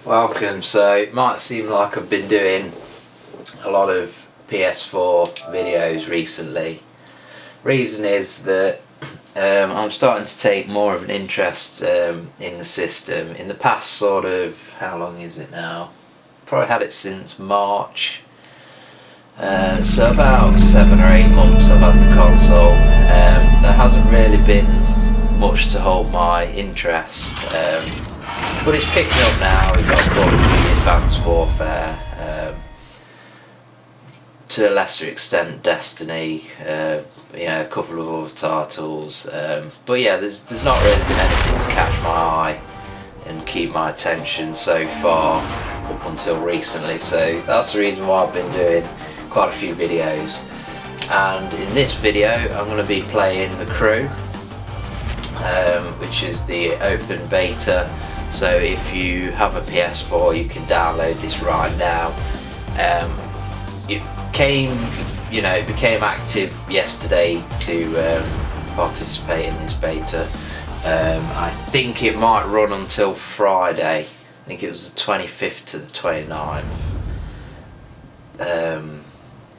Welcome. So it might seem like I've been doing a lot of PS4 videos recently. Reason is that I'm starting to take more of an interest in the system. In the past sort of, how long is it now? Probably had it since March. So about 7 or 8 months I've had the console. There hasn't really been much to hold my interest. But it's picking up now. We've got Call of Duty Advanced Warfare, to a lesser extent Destiny, a couple of other titles. But yeah, there's not really been anything to catch my eye and keep my attention so far up until recently. So that's the reason why I've been doing quite a few videos. And in this video I'm going to be playing The Crew, which is the open beta. So if you have a PS4 you can download this right now. It became active yesterday to participate in this beta. I think it might run until Friday. I think it was the 25th to the 29th.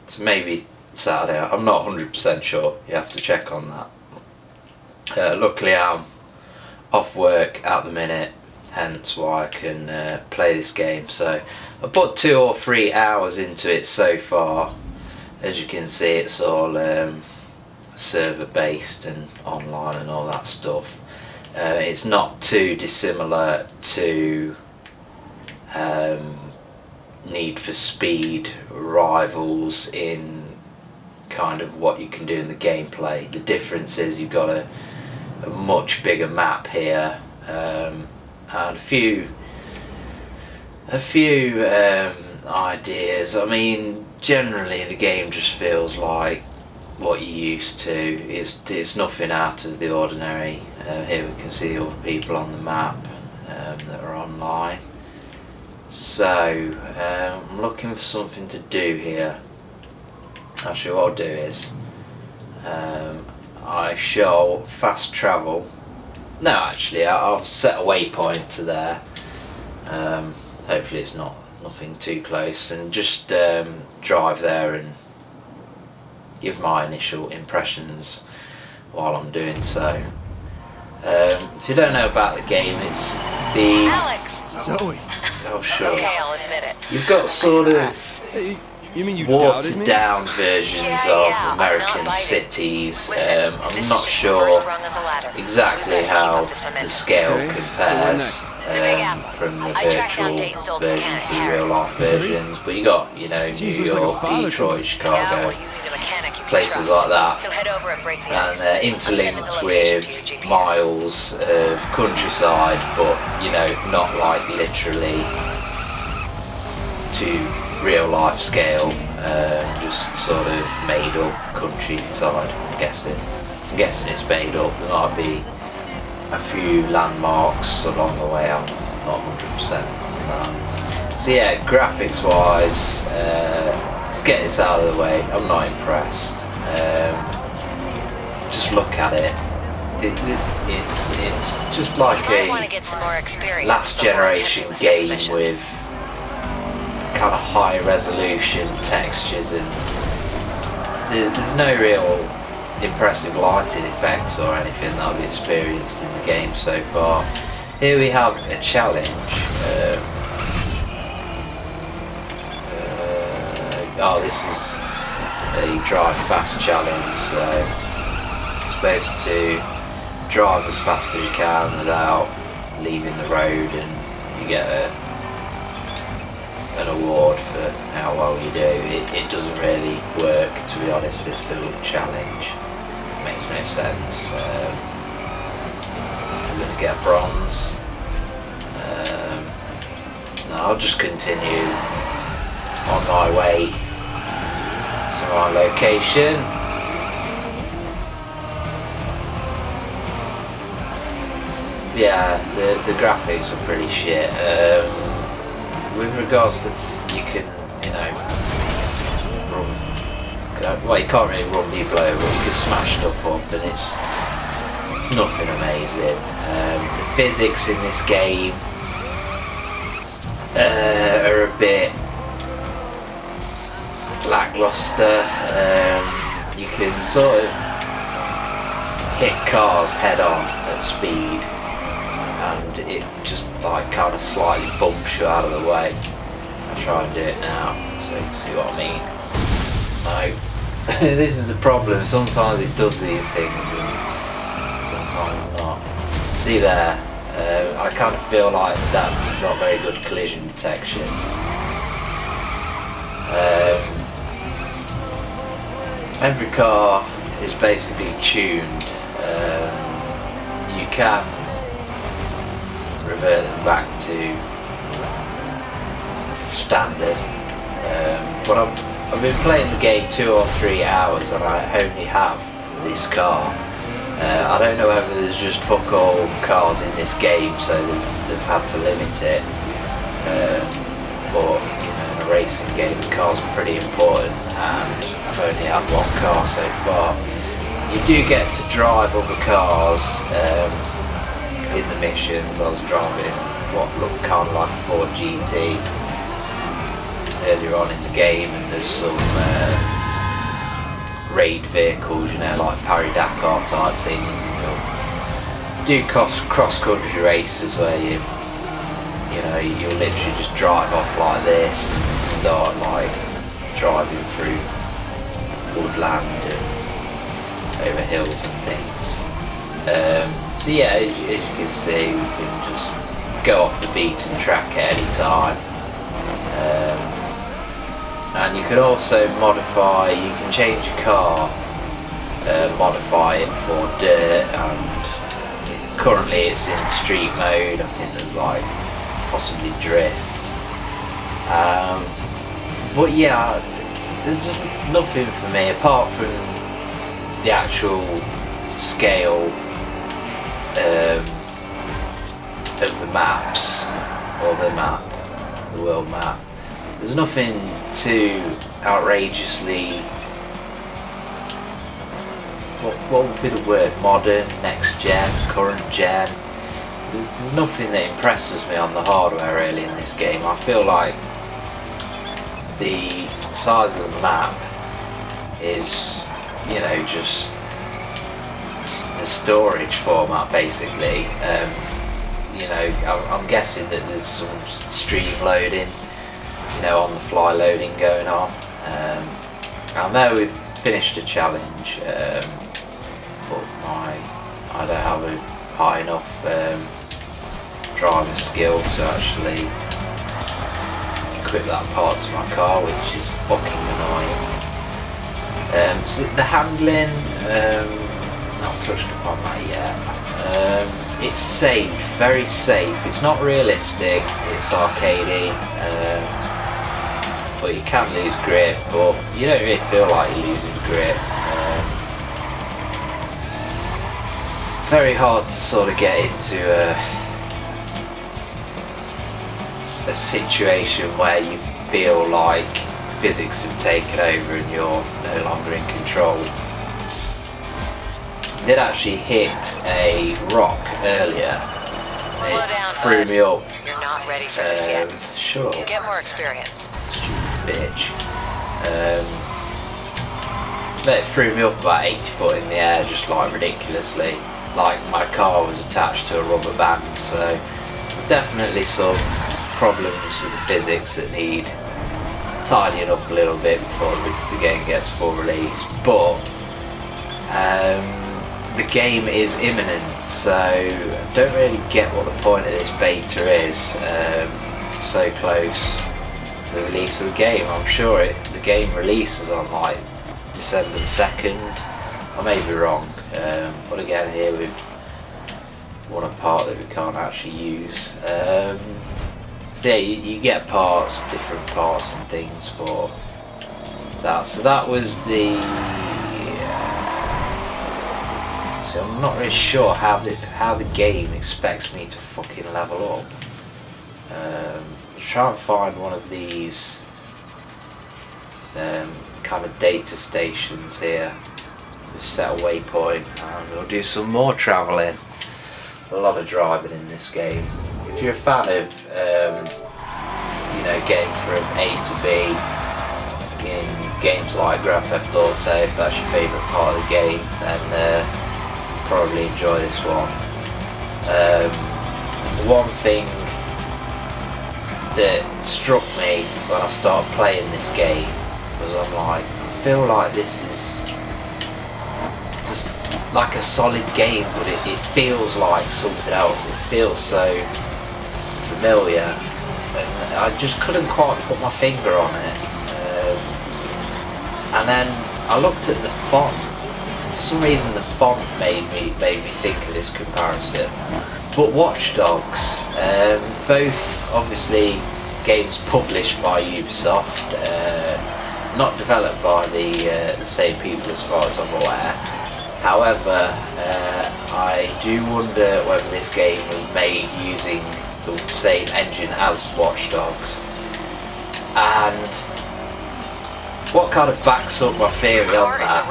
So maybe Saturday. I'm not 100% sure. You have to check on that. Luckily I'm off work at the minute, hence why I can play this game. So I put 2 or 3 hours into it so far. As you can see, it's all server based and online and all that stuff. It's not too dissimilar to Need for Speed Rivals in kind of what you can do in the gameplay. The difference is you've got a much bigger map here, and a few ideas. I mean, generally the game just feels like what you're used to. It's nothing out of the ordinary. Here we can see other people on the map that are online. So I'm looking for something to do here. Actually, what I'll do is I shall fast travel. No, actually, I'll set a waypoint to there. Hopefully it's nothing too close, and just drive there and give my initial impressions while I'm doing so. If you don't know about the game, it's the Alex. Zoe. Oh sure. Okay, I'll admit it. You've got sort of Hey, you mean you doubted watered me? down versions Yeah, of I'm not American biting. cities. Listen, I'm this not is just the sure first rung of the ladder. exactly We've gotta keep how up this momentum. the scale Okay, so what compares next? The Big Apple. from the I tracked down virtual Dayton's old version mechanic, to Harry. real life versions. But you got, Jeez, New looks like a York, father to Detroit, us. Yeah, Chicago, well, you need a mechanic you can places trust. like that. So head over and break the And ice. they're I'm sending the interlinked location with to your GPS. miles of countryside, but not like literally to real life scale, just sort of made up countryside. I'm guessing it's made up. There might be a few landmarks along the way. I'm not 100% on that. So yeah, graphics wise, let's get this out of the way. I'm not impressed. Just look at it. It's just like You might want to a get some more experience last before generation attempting this game next mission. with kind of high resolution textures, and there's no real impressive lighting effects or anything that I've experienced in the game so far. Here we have a challenge. This is a drive fast challenge, so you're supposed to drive as fast as you can without leaving the road, and you get an award for how well you do. It doesn't really work, to be honest, this little challenge. It makes no sense. I'm going to get bronze. No, I'll just continue on my way to my location. Yeah, the graphics are pretty shit. With regards to you can, run. Well, you can't really run people over. You can smash stuff up, and it's nothing amazing. The physics in this game are a bit lackluster. You can sort of hit cars head on at speed, and it just like kind of slightly bumps you out of the way. I'll try and do it now so you can see what I mean. No, this is the problem. Sometimes it does these things and sometimes not. See there, I kind of feel like that's not very good collision detection. Every car is basically tuned. You can revert them back to standard, but I've been playing the game 2 or 3 hours and I only have this car. I don't know whether there's just fuck all cars in this game, so they've had to limit it. But you know, in a racing game, the cars are pretty important, and I've only had one car so far. You do get to drive other cars in the missions. I was driving what looked kind of like a Ford GT earlier on in the game, and there's some raid vehicles, you know, like Paris-Dakar type things, and you'll do cross-country races where you'll literally just drive off like this and start like driving through woodland and over hills and things. So yeah, as you can see, we can just go off the beaten track at any time. And you can also modify, you can change your car, modify it for dirt, and currently it's in street mode. I think there's like possibly drift. But yeah, there's just nothing for me apart from the actual scale of the maps, or the world map. There's nothing too outrageously, what would be the word, modern, next gen, current gen. There's nothing that impresses me on the hardware really in this game. I feel like the size of the map is, you know, just the storage format basically. You know, I'm guessing that there's some stream loading, you know, on the fly loading going on. I know we've finished a challenge, but I don't have a high enough driver skill to actually equip that part to my car, which is fucking annoying. So the handling, not touched upon that yet. It's safe, very safe. It's not realistic, it's arcadey, but you can lose grip, but you don't really feel like you're losing grip. Very hard to sort of get into a situation where you feel like physics have taken over and you're no longer in control. Did actually hit a rock earlier. Slow down, threw bud. me up. You're not ready for this yet. Sure. Get more experience. Stupid bitch. It threw me up about 80 foot in the air, just like ridiculously. Like my car was attached to a rubber band, so there's definitely some problems with the physics that need tidying up a little bit before the game gets full release. But the game is imminent, so I don't really get what the point of this beta is. It's so close to the release of the game. I'm sure the game releases on like December the 2nd. I may be wrong, but again here we've won a part that we can't actually use. So yeah, you get parts, different parts and things for that. So that was the... So I'm not really sure how the game expects me to fucking level up. Try and find one of these kind of data stations here. We'll set a waypoint and we'll do some more travelling. A lot of driving in this game. If you're a fan of getting from A to B in games like Grand Theft Auto. If that's your favourite part of the game, then probably enjoy this one. One thing that struck me when I started playing this game was I feel like this is just like a solid game, but it feels like something else. It feels so familiar, and I just couldn't quite put my finger on it. And then I looked at the font. For some reason, the font made me think of this comparison. But Watch Dogs, both obviously games published by Ubisoft, not developed by the same people as far as I'm aware. However, I do wonder whether this game was made using the same engine as Watch Dogs. And what kind of backs up my theory on that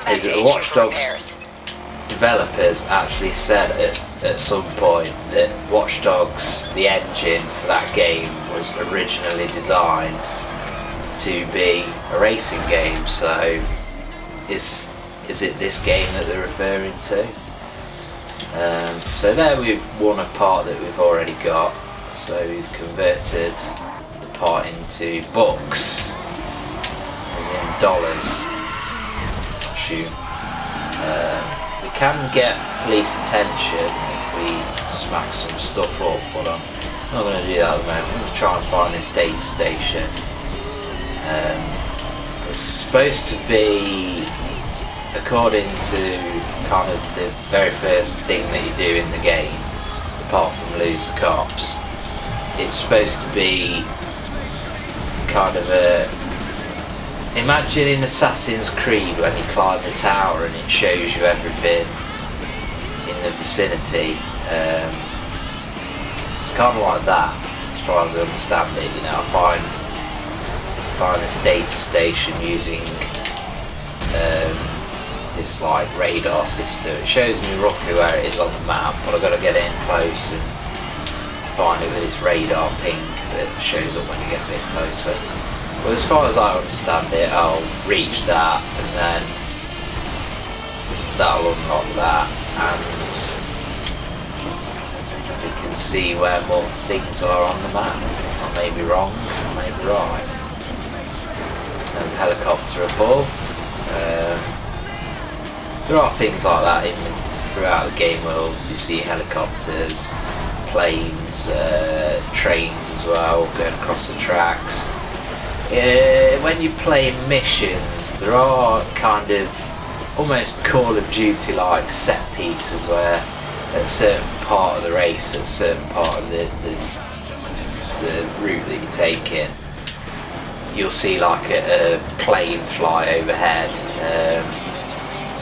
is that the Watch Dogs developers actually said at some point that Watch Dogs, the engine for that game, was originally designed to be a racing game. So is it this game that they're referring to? So there we've won a part that we've already got. So we've converted the part into bucks, as in dollars, I assume. We can get police attention if we smack some stuff up, but I'm not going to do that at the moment. I'm going to try and find this data station. It's supposed to be, according to kind of the very first thing that you do in the game, apart from lose the cops, it's supposed to be kind of a, imagine in Assassin's Creed when you climb the tower and it shows you everything in the vicinity. It's kind of like that, as far as I understand it. I find this data station using this like radar system. It shows me roughly where it is on the map, but I've got to get in close and find it with this radar ping that shows up when you get a bit closer. Well, as far as I understand it, I'll reach that and then that'll unlock that, and we can see where more things are on the map. I may be wrong, I may be right. There's a helicopter above. There are things like that throughout the game world. You see helicopters, planes, trains as well, going across the tracks. When you play missions, there are kind of almost Call of Duty like set pieces where at a certain part of the race, at a certain part of the route that you're taking, you'll see like a plane fly overhead.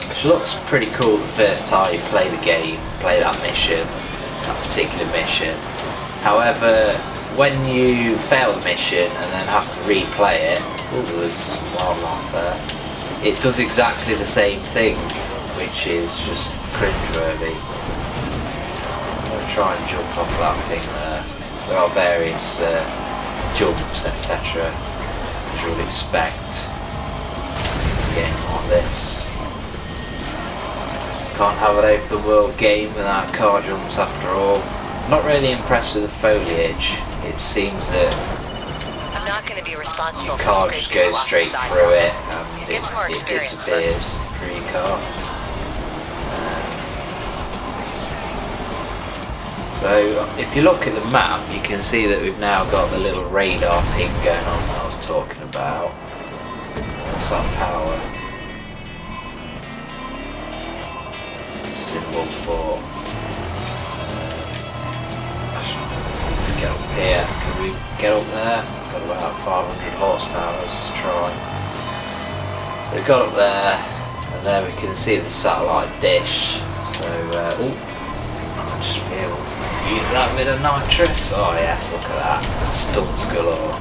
Which looks pretty cool the first time you play the game, play that mission, that particular mission. However, when you fail the mission and then have to replay it, there's wildlife there, it does exactly the same thing, which is just cringeworthy. I'm going to try and jump off that thing there. There are various jumps, etc. as you would expect in a game like this. Can't have an open world game without car jumps after all. Not really impressed with the foliage. It seems that I'm not going to be responsible your for car just scraping you goes off the straight sidewalk. through it and Get some more it experience disappears through your car. So if you look at the map, you can see that we've now got the little radar ping going on that I was talking about. What's that power? Symbol for. Let's get up here. Can we get up there? Got about 500 horsepower. Let's try. So we got up there, and there we can see the satellite dish. So, I'll just be able to use that bit of nitrous. Oh yes, look at that. Stunts galore.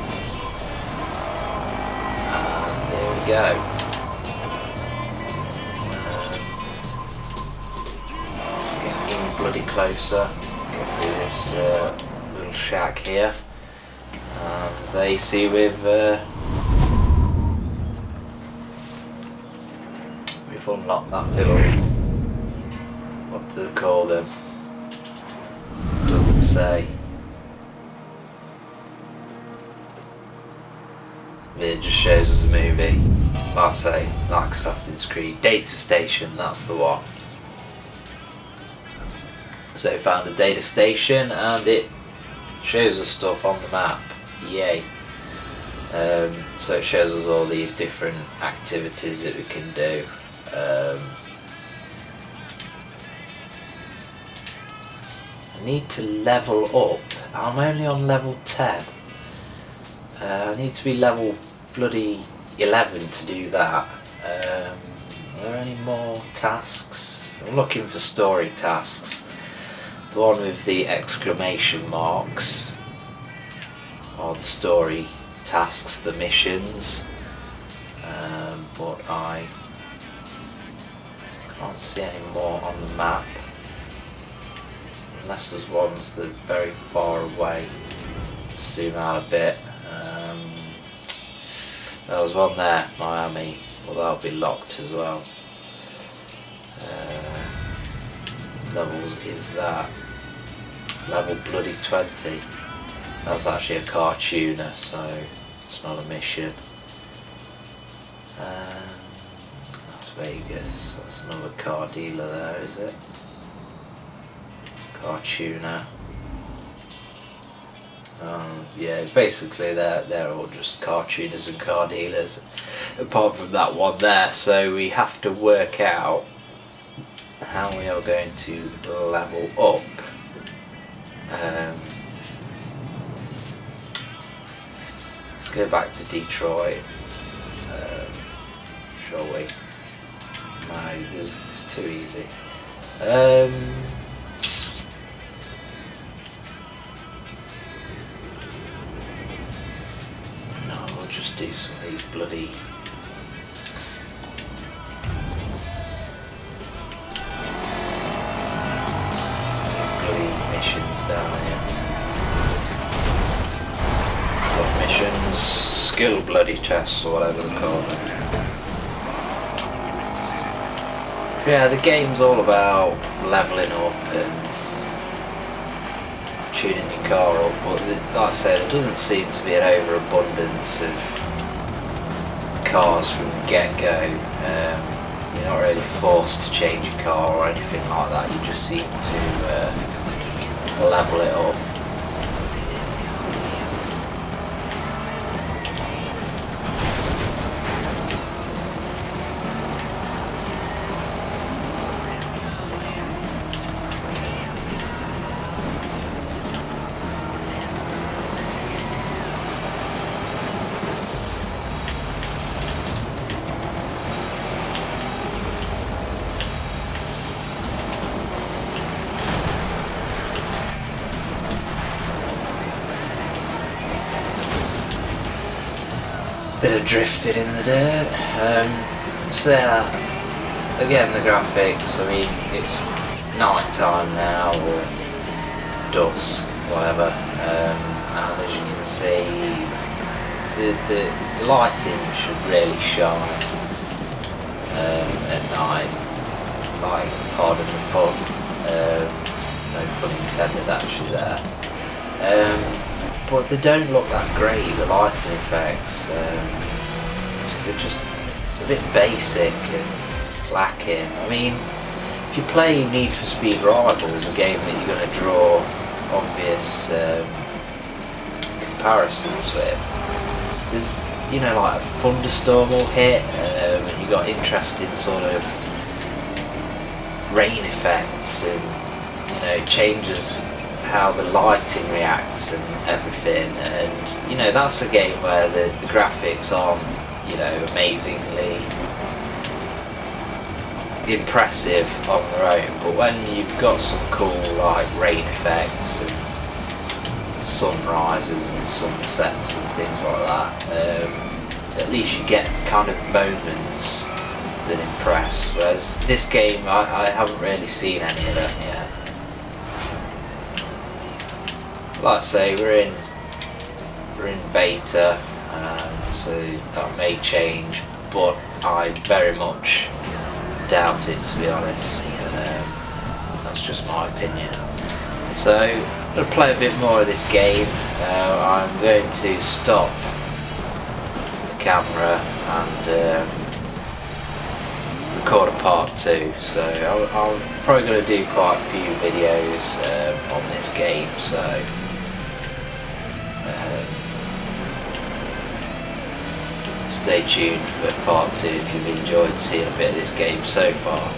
And there we go. Getting bloody closer. Go through this little shack here. And they see we've unlocked that little, what do they call them? Doesn't say. It just shows us a movie. Like I say, like Assassin's Creed. Data station, that's the one. So we found a data station and it shows us stuff on the map. Yay. So it shows us all these different activities that we can do. I need to level up. I'm only on level 10. I need to be level bloody 11 to do that. Are there any more tasks? I'm looking for story tasks. The one with the exclamation marks are the story tasks, the missions. But I can't see any more on the map. Unless there's ones that are very far away. Zoom out a bit. There was one there, Miami. Well, that'll be locked as well. Levels is that? Level bloody 20. That was actually a car tuner, so it's not a mission. Las Vegas. That's another car dealer there, is it? Car tuner. Yeah, basically they're all just car tuners and car dealers, apart from that one there. So we have to work out how we are going to level up. Let's go back to Detroit, shall we? No, it's too easy. Just do some of these bloody missions down here. Got missions, skill bloody tests or whatever they call them. Yeah, the game's all about levelling up and tuning your car up, but like I say, there doesn't seem to be an overabundance of cars from the get-go. You're not really forced to change your car or anything like that, you just seem to level it up. Bit of drifting in the dirt. So yeah, again the graphics, I mean it's night time now or dusk, whatever, and as you can see the lighting should really shine at night, like, pardon the pun, no pun intended actually there. But they don't look that great, the lighting effects. They're just a bit basic and lacking. I mean, if you play Need for Speed Rivals, a game that you're going to draw obvious comparisons with, there's, you know, like a thunderstorm will hit, and you've got interesting sort of rain effects, and, you know, it changes how the lighting reacts and everything, and you know, that's a game where the graphics aren't, you know, amazingly impressive on their own, but when you've got some cool like rain effects and sunrises and sunsets and things like that, at least you get kind of moments that impress, whereas this game I haven't really seen any of them yet. Like I say, we're we're in beta, so that may change, but I very much doubt it, to be honest. That's just my opinion. So I'm going to play a bit more of this game. I'm going to stop the camera and record a part 2. So I'm probably going to do quite a few videos on this game. So stay tuned for part 2 if you've enjoyed seeing a bit of this game so far.